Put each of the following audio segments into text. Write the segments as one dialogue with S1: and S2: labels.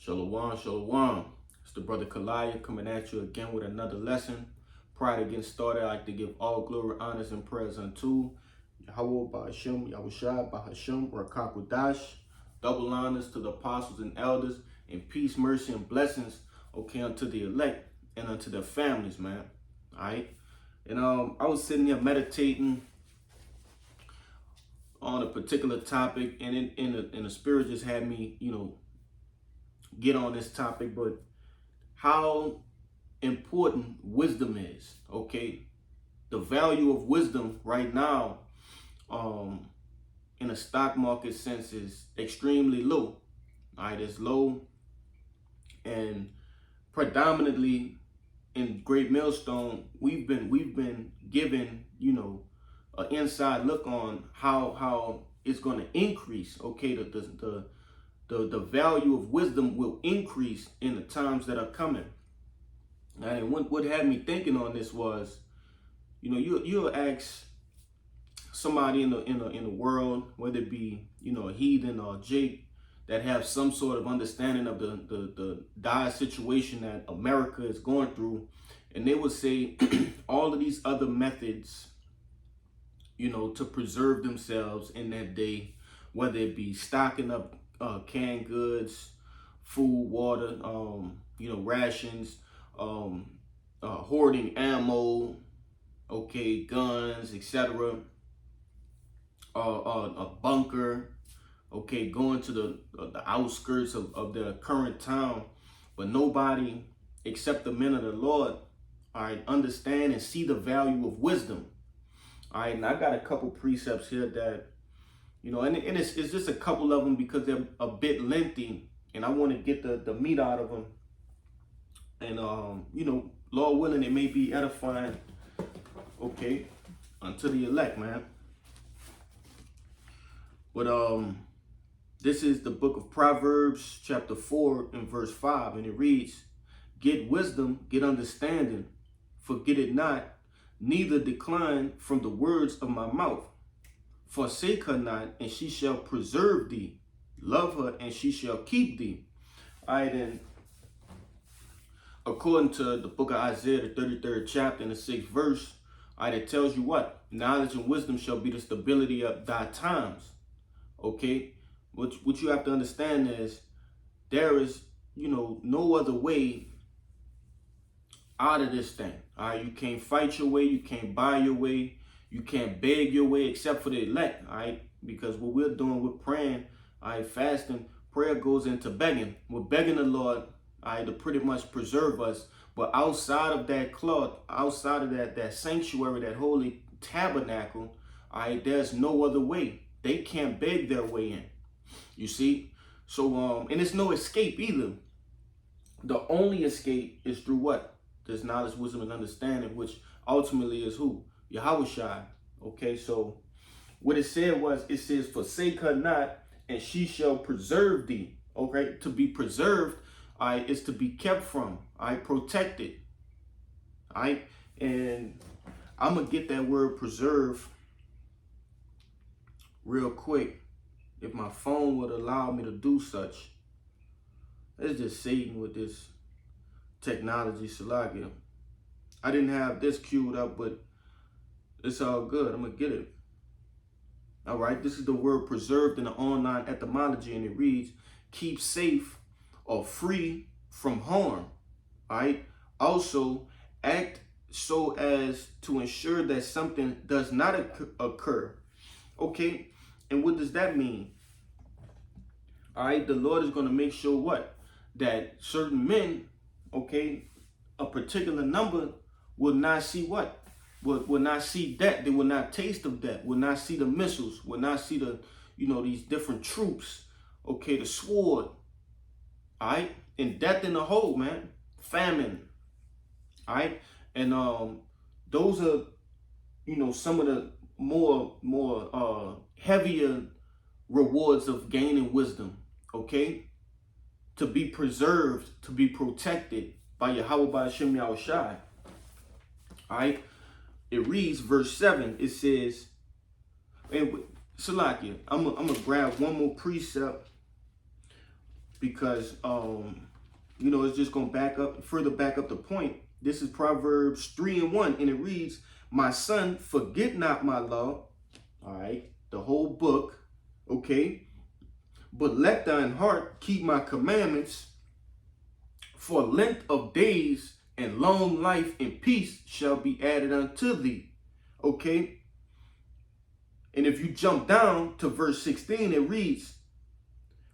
S1: Shalom, shalom. It's the brother Kalaya coming at you again with another lesson. Prior to getting started, I like to give all glory, honors, and prayers unto Yahweh Ba'ashem, Yahushua Ba'ashem, Rakakudash. Double honors to the apostles and elders, and peace, mercy, and blessings, okay, unto the elect and unto their families, man. All right. And I was sitting here meditating on a particular topic, and in the spirit just had me, get on this topic, but how important wisdom is, okay? The value of wisdom right now, in a stock market sense, is extremely low. All right, it's low, and predominantly in Great Millstone, we've been given, an inside look on how it's going to increase. Okay, the value of wisdom will increase in the times that are coming. And what had me thinking on this was, you'll ask somebody in the world, whether it be a heathen or Jake, that have some sort of understanding of the dire situation that America is going through, and they would say all of these other methods, to preserve themselves in that day, whether it be stocking up canned goods, food, water, rations, hoarding ammo, okay, guns, etc., a bunker, okay, going to the outskirts of their current town, but nobody except the men of the Lord, all right, understand and see the value of wisdom. All right, and I got a couple precepts here that, and it's just a couple of them because they're a bit lengthy, and I want to get the meat out of them. And, Lord willing, it may be edifying, okay, unto the elect, man. But this is the book of Proverbs, chapter 4 and verse 5, and it reads, "Get wisdom, get understanding, forget it not, neither decline from the words of my mouth. Forsake her not, and she shall preserve thee. Love her, and she shall keep thee." All right, and according to the book of Isaiah, the 33rd chapter and the 6th verse, all right, it tells you what? Knowledge and wisdom shall be the stability of thy times. Okay? What you have to understand is there is, no other way out of this thing. All right, you can't fight your way, you can't buy your way, you can't beg your way except for the elect. All right, because what we're doing, we're praying, all right, fasting, prayer goes into begging. We're begging the Lord, all right, to pretty much preserve us. But outside of that cloth, outside of that sanctuary, that holy tabernacle, all right, there's no other way. They can't beg their way in. You see? So and it's no escape either. The only escape is through what? There's knowledge, wisdom, and understanding, which ultimately is who? Yahushua. Okay, so what it said was, it says, "Forsake her not, and she shall preserve thee." Okay, to be preserved, all right, is to be kept from, all right, protected. All right, and I'm gonna get that word preserve real quick if my phone would allow me to do such. It's just Satan with this technology, Salakia. I didn't have this queued up, but it's all good. I'm gonna get it. All right, this is the word preserved in the online etymology, and it reads, keep safe or free from harm. All right, also act so as to ensure that something does not occur. Okay, and what does that mean? All right, the Lord is going to make sure what? That certain men, okay, a particular number will not see what? Will not see death. They will not taste of death. Will not see the missiles. Will not see the, these different troops. Okay, the sword. All right, and death in the hole, man. Famine. All right, and those are, some of the more heavier rewards of gaining wisdom. Okay, to be preserved, to be protected by Yahweh Ba'ashem Yahushai. All right, it reads, verse 7, it says, and Salakia, I'm gonna grab one more precept because you know, it's just gonna further back up the point. This is Proverbs 3:1, and it reads, "My son, forget not my law." All right, the whole book, okay. "But let thine heart keep my commandments, for length of days and long life and peace shall be added unto thee." Okay. And if you jump down to verse 16, it reads,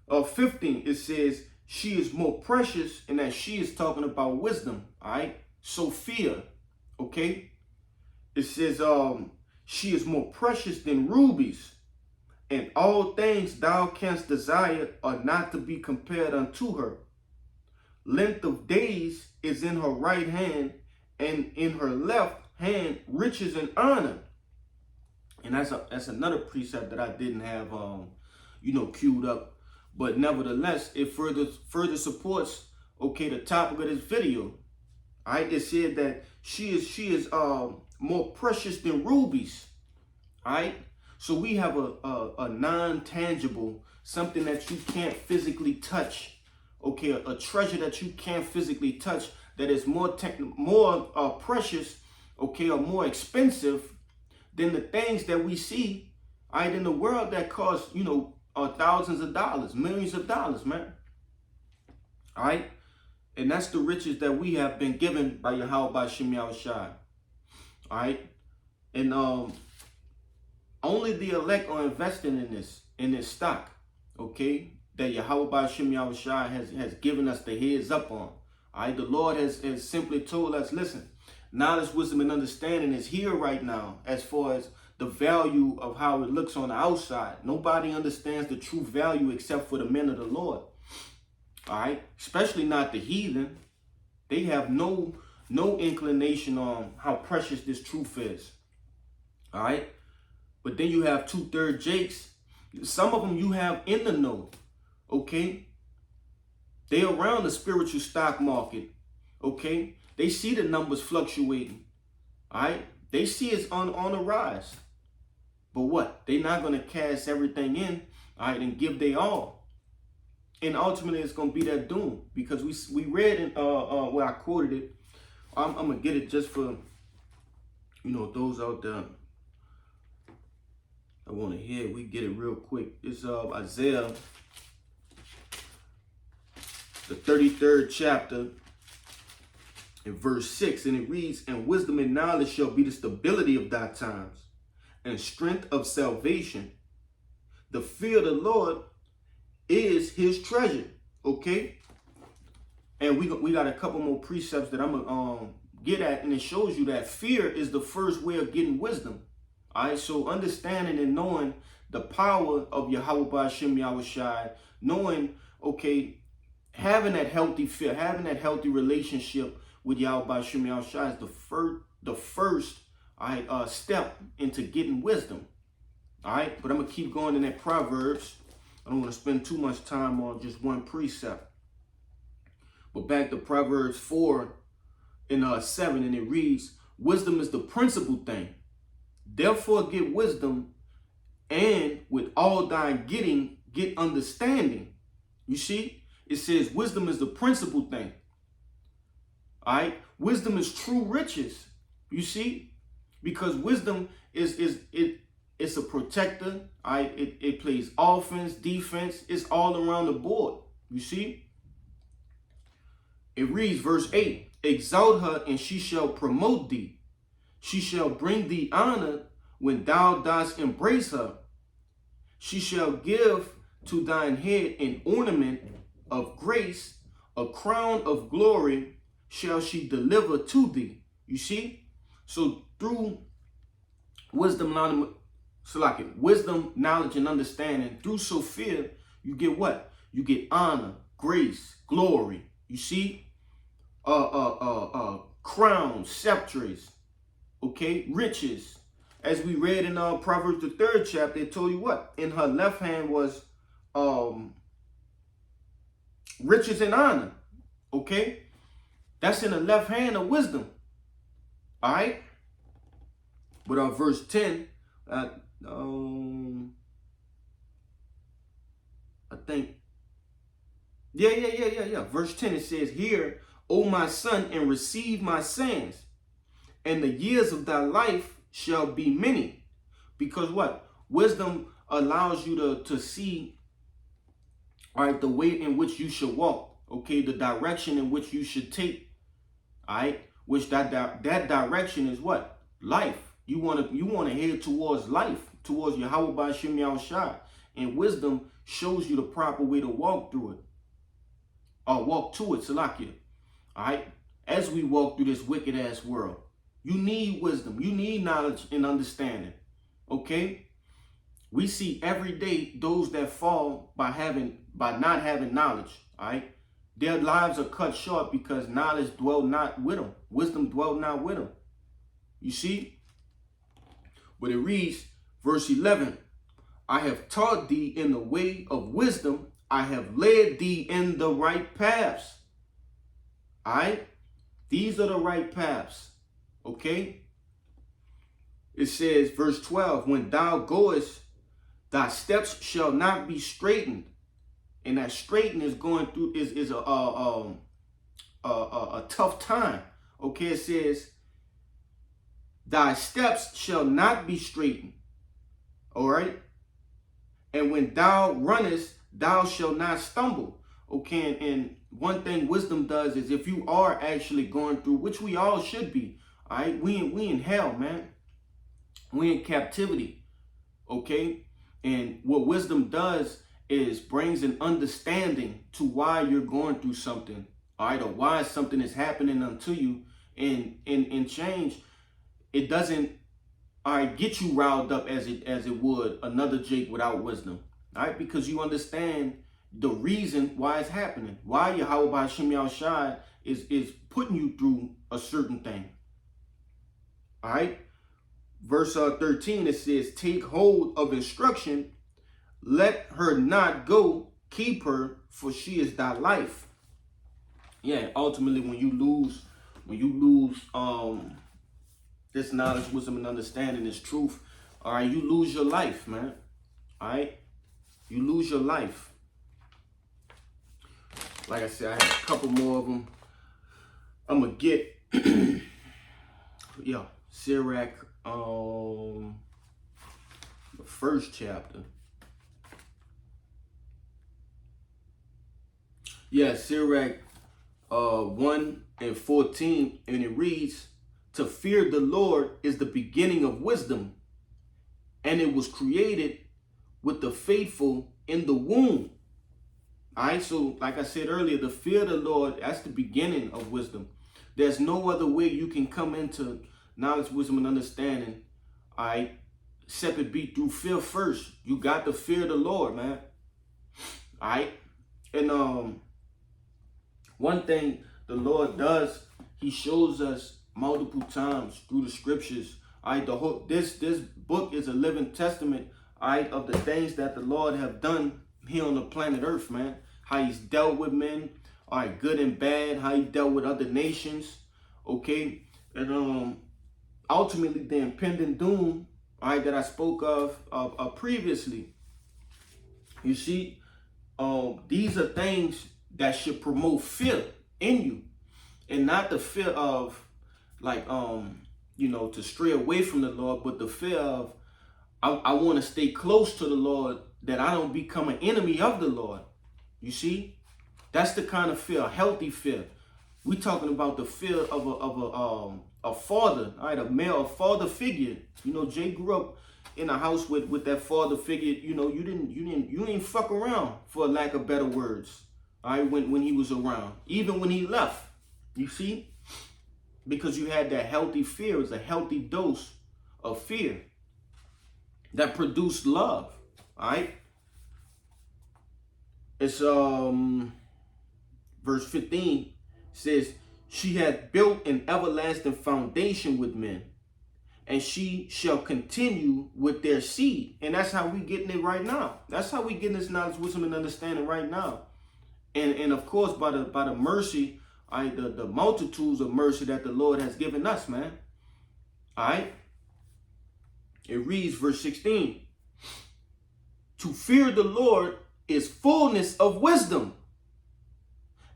S1: 15, it says, "She is more precious," and that she is talking about wisdom. All right. Sophia. Okay. It says, "She is more precious than rubies, and all things thou canst desire are not to be compared unto her. Length of days is in her right hand, and in her left hand riches and honor." And that's another precept that I didn't have you know, queued up, but nevertheless it further supports, okay, the topic of this video. All right, it said that she is more precious than rubies. All right, so we have a non-tangible, something that you can't physically touch. Okay, a treasure that you can't physically touch, that is more precious, okay, or more expensive than the things that we see, all right, in the world that cost, you know, thousands of dollars, millions of dollars, man. All right, and that's the riches that we have been given by Yahweh Ba'Shem Yahushua. All right, and only the elect are investing in this stock, okay, that Yahweh Ba'Shem Yahushua has given us the heads up on. All right, the Lord has simply told us, listen, knowledge, wisdom, and understanding is here right now as far as the value of how it looks on the outside. Nobody understands the true value except for the men of the Lord. All right, especially not the heathen. They have no inclination on how precious this truth is. All right, but then you have 2/3 Jakes. Some of them you have in the know. Okay, they around the spiritual stock market. Okay, they see the numbers fluctuating. All right, they see it's on the rise. But what? They're not going to cast everything in, all right, and give they all. And ultimately, it's going to be their doom, because we read in where I quoted it. I'm going to get it just for, you know, those out there I want to hear. We get it real quick. It's Isaiah, the 33rd chapter, in verse 6, and it reads, "And wisdom and knowledge shall be the stability of thy times, and strength of salvation. The fear of the Lord is his treasure." Okay, and we got a couple more precepts that I'm gonna get at, and it shows you that fear is the first way of getting wisdom. All right, so understanding and knowing the power of Yahweh Ba'Shem Yahushua, knowing, okay, having that healthy fear, having that healthy relationship with Yahweh Ba'Shem Yahushua is the first step into getting wisdom. All right, but I'm gonna keep going in that Proverbs. I don't want to spend too much time on just one precept. But back to Proverbs 4 and 7, and it reads, "Wisdom is the principal thing. Therefore get wisdom, and with all thine getting, get understanding." You see, it says wisdom is the principal thing. All right, wisdom is true riches. You see, because wisdom it's a protector. All right, it plays offense, defense. It's all around the board. You see, it reads verse 8, "Exalt her, and she shall promote thee. She shall bring thee honor when thou dost embrace her. She shall give to thine head an ornament of grace, a crown of glory shall she deliver to thee." You see? So through wisdom, knowledge, and understanding, through Sophia, you get what? You get honor, grace, glory. You see? Crowns, scepters, okay, riches. As we read in Proverbs the 3rd chapter, it told you what? In her left hand was riches and honor. Okay? That's in the left hand of wisdom. All right? But verse 10, I think Yeah. Verse 10, it says, "Hear, O my son, and receive my sayings, and the years of thy life shall be many." Because what? Wisdom allows you to see, all right, the way in which you should walk, okay, the direction in which you should take, all right, which that direction is what? Life. You want to head towards life, towards Yahweh Ba'ashem Yahushua. And wisdom shows you the proper way to walk through it, or walk to it, Salakia. All right, as we walk through this wicked ass world, you need wisdom, you need knowledge and understanding. Okay, we see every day those that fall by not having knowledge. All right, their lives are cut short because knowledge dwell not with them, wisdom dwell not with them. You see, but it reads, verse 11, "I have taught thee in the way of wisdom, I have led thee in the right paths." All right, these are the right paths. Okay, it says, verse 12, "When thou goest, thy steps shall not be straitened." And that straighten is going through is a tough time. Okay, it says, "Thy steps shall not be straitened." All right, "And when thou runnest, thou shalt not stumble." Okay, and one thing wisdom does is, if you are actually going through, which we all should be, all right, we in hell, man. We in captivity. Okay, and what wisdom does is brings an understanding to why you're going through something, all right, or why something is happening unto you, and change. It doesn't, all right, get you riled up as it would another Jake without wisdom, all right, because you understand the reason why it's happening, why Yahweh Ba'ashem Yahushua is putting you through a certain thing. All right, verse 13, it says, "Take hold of instruction, let her not go, keep her, for she is thy life." Yeah, ultimately, when you lose this knowledge, wisdom, and understanding, this truth, all right, you lose your life, man. All right, you lose your life. Like I said, I have a couple more of them. I'm gonna get Sirach, the first chapter. Yeah, Sirach 1:14, and it reads, "To fear the Lord is the beginning of wisdom, and it was created with the faithful in the womb." All right, so like I said earlier, the fear of the Lord, that's the beginning of wisdom. There's no other way you can come into knowledge, wisdom, and understanding, all right, except it be through fear first. You got to fear the Lord, man. All right, and one thing the Lord does, he shows us multiple times through the scriptures. All right, this book is a living testament, all right, of the things that the Lord have done here on the planet Earth, man. How he's dealt with men, all right, good and bad. How he dealt with other nations, okay, and ultimately the impending doom, all right, that I spoke of previously. You see, these are things that should promote fear in you, and not the fear of like to stray away from the Lord, but the fear of I want to stay close to the Lord, that I don't become an enemy of the Lord. You see, that's the kind of fear, a healthy fear. We talking about the fear of a father, all right, a father figure. You know, Jay grew up in a house with that father figure. You know, you didn't fuck around, for lack of better words. All right, when he was around, even when he left. You see, because you had that healthy fear. It was a healthy dose of fear that produced love. All right. It's verse 15 says, "She hath built an everlasting foundation with men, and she shall continue with their seed." And that's how we getting it right now. That's how we getting this knowledge, wisdom, and understanding right now. And of course, by the mercy, all right, the multitudes of mercy that the Lord has given us, man. All right. It reads, verse 16, "To fear the Lord is fullness of wisdom,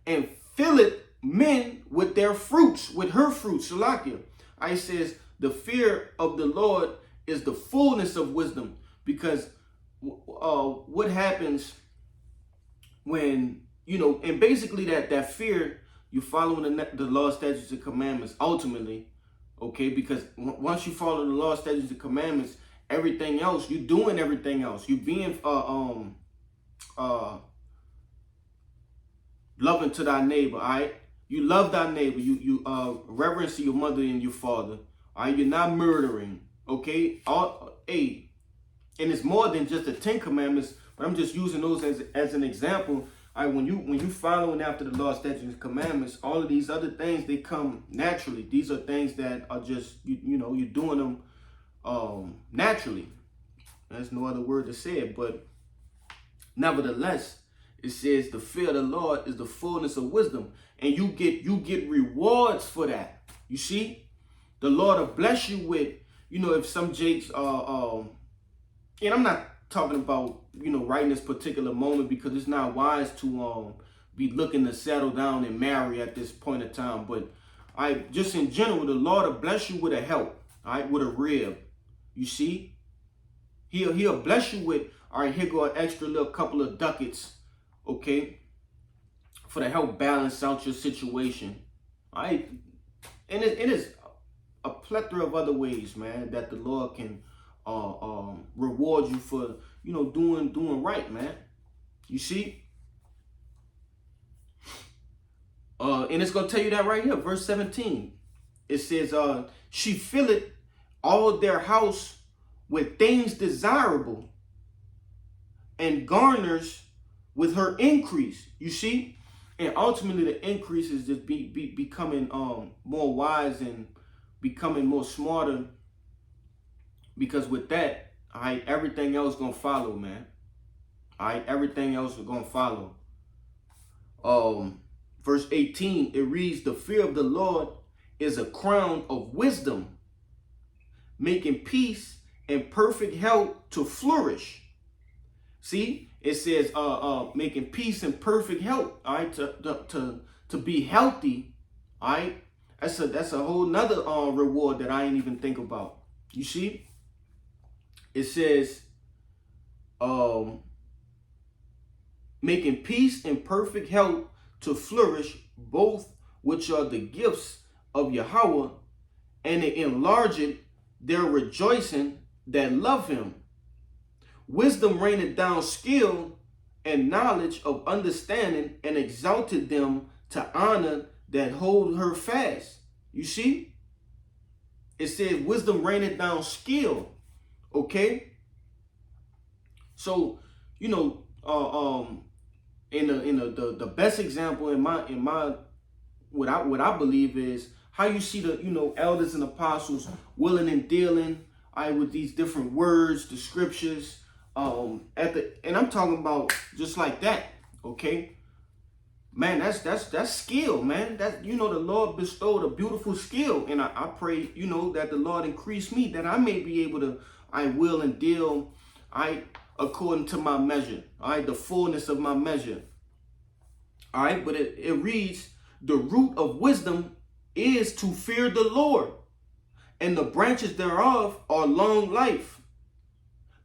S1: and filleth men with their fruits, with her fruits. Salakia. I says the fear of the Lord is the fullness of wisdom, because what happens when, and basically that fear, you following the law, statutes, and commandments ultimately, okay? Because once you follow the law, statutes, and commandments, everything else, you're doing everything else. You being loving to thy neighbor, all right? You love thy neighbor. You reverence your mother and your father. All right, you're not murdering, okay? And it's more than just the 10 commandments, but I'm just using those as an example. All right, when you following after the law, statutes, and commandments, all of these other things, they come naturally. These are things that are just you're doing them naturally. There's no other word to say it, but nevertheless, it says the fear of the Lord is the fullness of wisdom, and you get rewards for that. You see, the Lord will bless you with, if some jakes and I'm not talking about right in this particular moment, because it's not wise to be looking to settle down and marry at this point in time. But just in general, the Lord will bless you with a help, all right, with a rib. You see, he'll bless you with, all right, here go an extra little couple of ducats, okay, for to help balance out your situation. All right, and it is a plethora of other ways, man, that the Lord can reward you for doing right, man. You see, and it's gonna tell you that right here, verse 17. It says, she filleth all their house with things desirable, and garners with her increase. You see, and ultimately the increase is just becoming more wise and becoming more smarter, because with that, all right, everything else gonna follow, man. All right, everything else is gonna follow. Verse 18, it reads, the fear of the Lord is a crown of wisdom, making peace and perfect health to flourish. See, it says making peace and perfect health, all right, to be healthy, all right. That's a whole nother reward that I ain't even think about. You see, it says making peace and perfect health to flourish, both which are the gifts of Yahweh, and it enlargeth their rejoicing that love him. Wisdom raineth down skill and knowledge of understanding, and exalted them to honor that hold her fast. You see, it says wisdom raineth down skill. Okay, so in the best example in my what I believe is how you see the elders and apostles willing and dealing with these different words, the scriptures, and I'm talking about just like that. Okay, man, that's skill, man. That the Lord bestowed a beautiful skill, and I pray that the Lord increase me, that I may be able to will and deal according to my measure, the fullness of my measure. All right, but it reads, the root of wisdom is to fear the Lord, and the branches thereof are long life.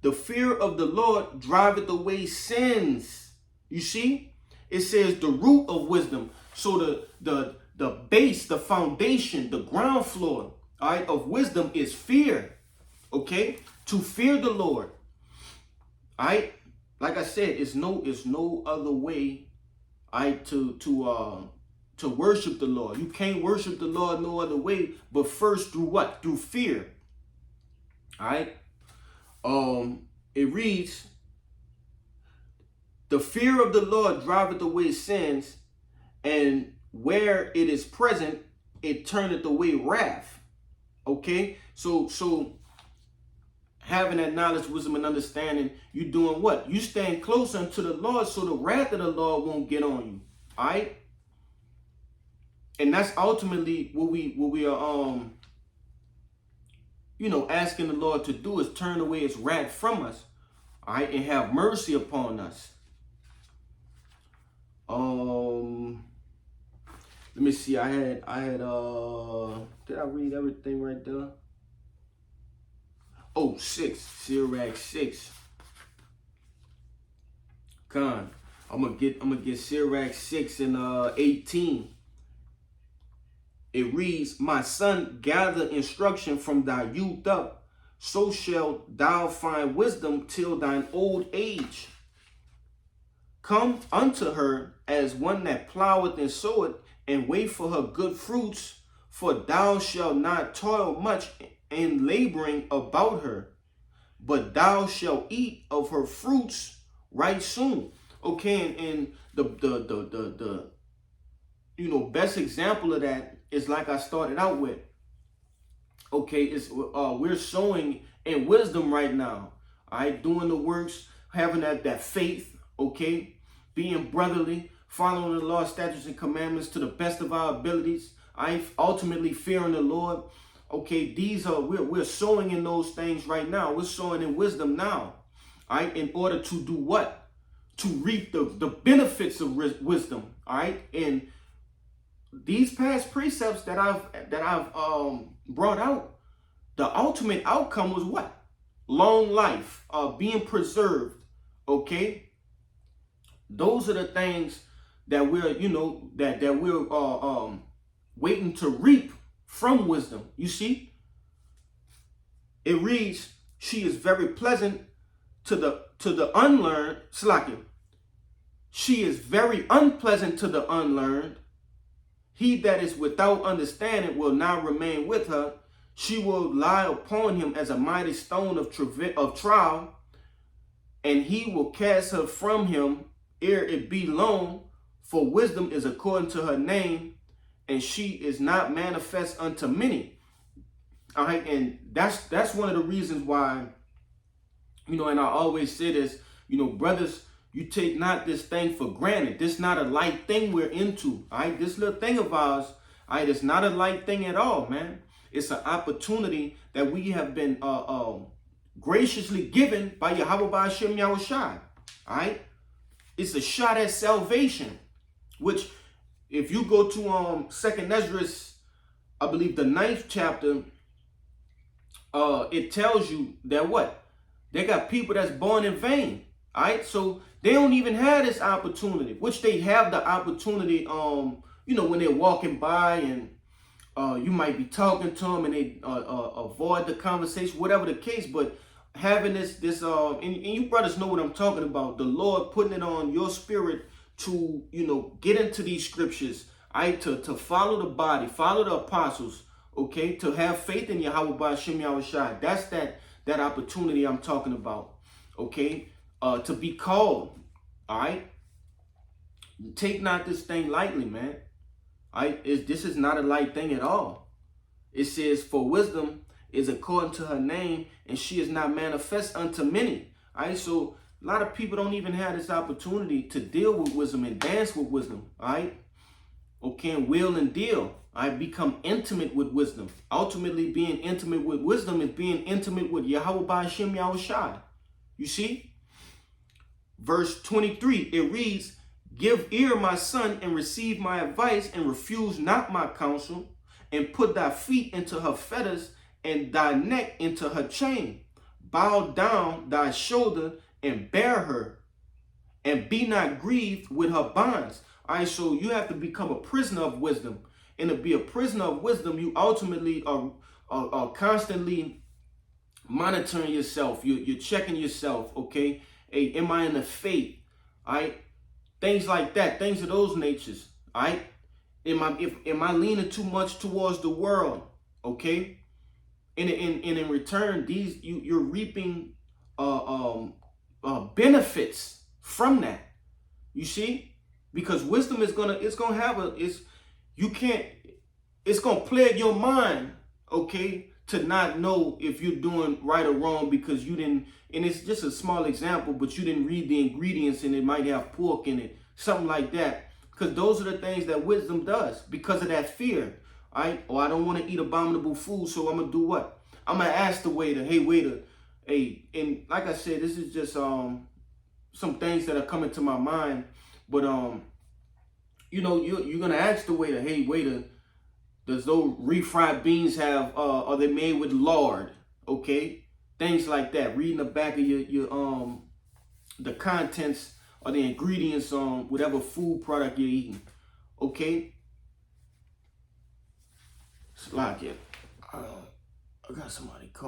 S1: The fear of the Lord driveth away sins. You see, it says the root of wisdom. So the base, the foundation, the ground floor, of wisdom is fear. Okay, to fear the Lord. All right, like I said, it's no other way, to worship the Lord. You can't worship the Lord no other way but first through what? Through fear. All right. It reads, the fear of the Lord driveth away sins, and where it is present, it turneth away wrath. Okay, so having that knowledge, wisdom, and understanding, you doing what? You staying close unto the Lord, so the wrath of the Lord won't get on you. All right, and that's ultimately what we are asking the Lord to do, is turn away his wrath from us, all right, and have mercy upon us. Let me see. I had did I read everything right there? Oh, 6. Sirach 6. Con. I'm gonna get Sirach 6 and 18. It reads, my son, gather instruction from thy youth up, so shalt thou find wisdom till thine old age. Come unto her as one that ploweth and soweth, and wait for her good fruits, for thou shalt not toil much in laboring about her, but thou shalt eat of her fruits right soon. Okay, and the best example of that is like I started out with. Okay, it's we're sowing in wisdom right now. All right, doing the works, having that faith. Okay, being brotherly, following the law, statutes, and commandments to the best of our abilities. I ultimately fearing the Lord. Okay, these are we're sowing in those things right now. We're sowing in wisdom now. All right, in order to do what? To reap the benefits of wisdom. All right, and these past precepts that I've brought out, the ultimate outcome was what? Long life, being preserved. Okay, those are the things that we're that we're waiting to reap from wisdom. You see, it reads, she is very pleasant to the unlearned. Slacking. She is very unpleasant to the unlearned. He that is without understanding will not remain with her. She will lie upon him as a mighty stone of trial, and he will cast her from him ere it be long. For wisdom is according to her name, and she is not manifest unto many. All right, and that's one of the reasons why, and I always say this, brothers, you take not this thing for granted. This is not a light thing we're into. All right, this little thing of ours, all right, it's not a light thing at all, man. It's an opportunity that we have been graciously given by Yahweh Ba'ashem Yahushai. All right, it's a shot at salvation, which if you go to Second Esdras, I believe the 9th chapter, it tells you that what? They got people that's born in vain. All right, so they don't even have this opportunity, which they have the opportunity, when they're walking by and you might be talking to them and they avoid the conversation, whatever the case. But having this, and you brothers know what I'm talking about, the Lord putting it on your spirit to, get into these scriptures, to follow the body, follow the apostles, okay, to have faith in Yahweh Ba'ashem Yahushai. That's that opportunity I'm talking about, okay. To be called, all right? Take not this thing lightly, man. All right? This is not a light thing at all. It says, for wisdom is according to her name, and she is not manifest unto many. All right? So a lot of people don't even have this opportunity to deal with wisdom and dance with wisdom, all right? Okay, and will and deal. I become intimate with wisdom. Ultimately, being intimate with wisdom is being intimate with Yahweh Ba'ashem Yahushai. You see? Verse 23, it reads, give ear, my son, and receive my advice, and refuse not my counsel, and put thy feet into her fetters, and thy neck into her chain. Bow down thy shoulder, and bear her, and be not grieved with her bonds. All right, so you have to become a prisoner of wisdom. And to be a prisoner of wisdom, you ultimately are constantly monitoring yourself. You're checking yourself, okay? Hey, am I in the faith? All right, things like that, things of those natures. All right, am I leaning too much towards the world? Okay, and in return, you're reaping benefits from that. You see, because wisdom it's gonna plague your mind. Okay. To not know if you're doing right or wrong because you didn't, and it's just a small example, but you didn't read the ingredients and it might have pork in it, something like that. Because those are the things that wisdom does because of that fear. All right, or I don't want to eat abominable food, so I'm gonna do what? I'm gonna ask the waiter, hey waiter, hey, and like I said, this is just some things that are coming to my mind, but you know, you're gonna ask the waiter, hey waiter, does those refried beans have are they made with lard? Okay, things like that. Reading the back of your the contents or the ingredients on whatever food product you're eating. Okay, it's like it. I got somebody calling.